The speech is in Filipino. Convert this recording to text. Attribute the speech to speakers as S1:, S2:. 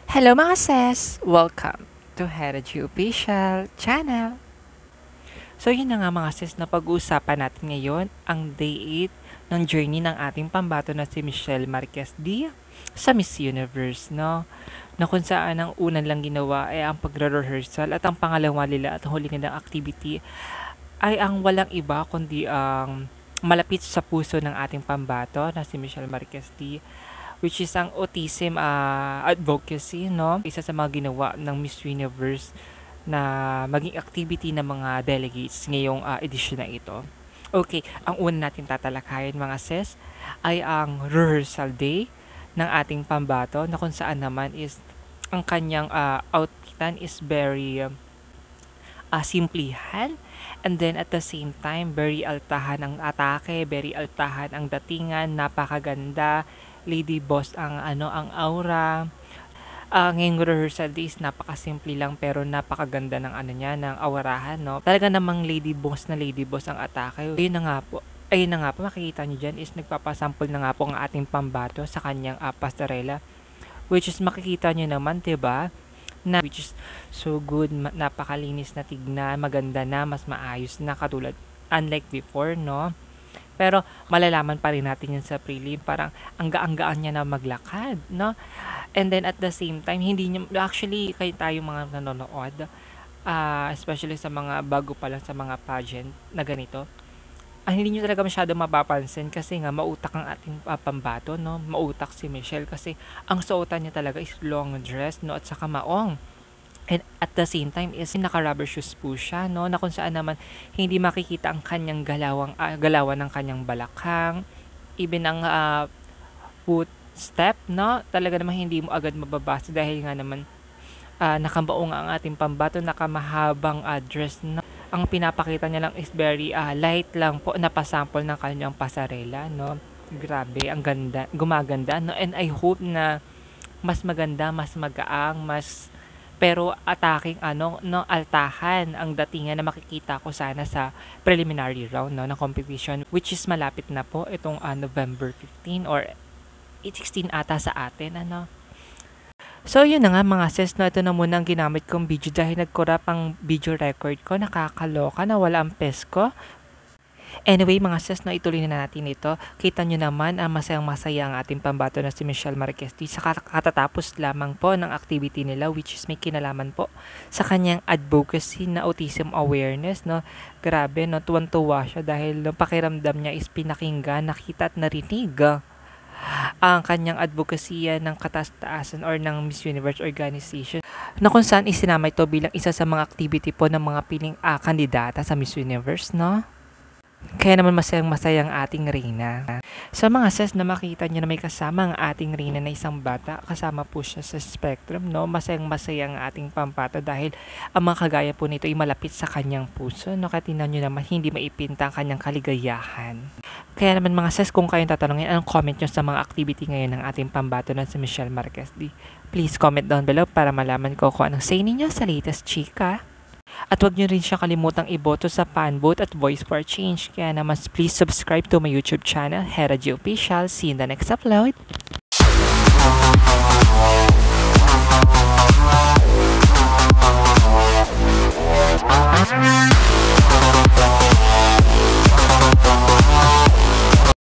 S1: Hello mga sis! Welcome to Heritage Official Channel! So yun na nga mga sis, na pag-uusapan natin ngayon ang day 8 ng journey ng ating pambato na si Michelle Marquez D sa Miss Universe, no? Na kung saan ang unang lang ginawa ay ang pagre-rehearsal at ang pangalawa nila at huli nilang activity ay ang walang iba kundi ang malapit sa puso ng ating pambato na si Michelle Marquez D, which is ang autism advocacy, no? Isa sa mga ginawa ng Miss Universe na maging activity ng mga delegates ngayong edisyon na ito. Okay, ang una natin tatalakayin mga sis ay ang rehearsal day ng ating pambato na kung saan naman is ang kanyang outfitan is very simplihan, and then at the same time very altahan ang atake, very altahan ang datingan, napakaganda. Lady boss ang ang aura. Ngayong rehearsal days napakasimple lang pero napakaganda ng niya, ng aurahan, no. Talaga namang lady boss ang atake. Ayun na nga po makikita niyo diyan is nagpapasample na nga po ang ating pambato sa kanyang pasarela, which is makikita niyo naman 'di ba, na which is so good, napakalinis na tignan, maganda na, mas maayos na katulad unlike before, no. Pero malalaman pa rin natin yun sa prelim, parang ang gaan-gaan niya na maglakad, no? And then at the same time, hindi niya, actually, kayo tayo mga nanonood, especially sa mga bago pa lang sa mga pageant na ganito, hindi niyo talaga masyado mapapansin kasi nga mautak ang ating pambato, no? Mautak si Michelle kasi ang suotan niya talaga is long dress, no? At saka maong. And at the same time is naka-rubber shoes po siya, no, na kung saan naman hindi makikita ang kanyang galawan ng kanyang balakhang, even ang footstep, no, talaga naman hindi mo agad mababasa dahil nga naman nakabaong ang ating pambato, nakamahabang dress, no. Ang pinapakita niya lang is very light lang po na pasample ng kanyang pasarela, no. Grabe, ang ganda, gumaganda, no, and I hope na mas maganda, mas magaang, pero ataking altahan ang datingan na makikita ko sana sa preliminary round, no, ng competition, which is malapit na po itong November 15 or 16 ata sa atin, ano. So yun na nga mga sis, no, ito na muna ang ginamit kong video dahil nag-corrupt ang video record ko, nakakaloka, nawala ang pes ko. Anyway mga sis, no, ituloy na natin ito. Kita nyo naman masayang-masaya ang ating pambato na si Michelle Marquez D sa katatapos lamang po ng activity nila, which is may kinalaman po sa kanyang advocacy na autism awareness, no. Grabe, no, tuwan-tuwa siya dahil no, pakiramdam niya is pinakinggan, nakita at narinig ang kanyang advocacy ng kataasan or ng Miss Universe organization, na kung saan isinama ito bilang isa sa mga activity po ng mga piling kandidata sa Miss Universe, no. Kaya naman masayang-masayang ating Reyna. Sa mga sis na makita nyo na may kasama ang ating Reyna na isang bata, kasama po siya sa spectrum, no? Masayang-masayang ating pambato dahil ang mga kagaya po nito ay malapit sa kanyang puso, no? Kaya tingnan nyo naman hindi maipinta ang kanyang kaligayahan. Kaya naman mga sis, kung kayong tatanungin, anong comment nyo sa mga activity ngayon ng ating pambato na si Michelle Marquez D? Please comment down below para malaman ko kung anong say ninyo sa latest chika. At huwag nyo rin siya kalimutang iboto sa fan vote at voice for change. Kaya naman please subscribe to my YouTube channel, Heritage Official. See you in the next upload.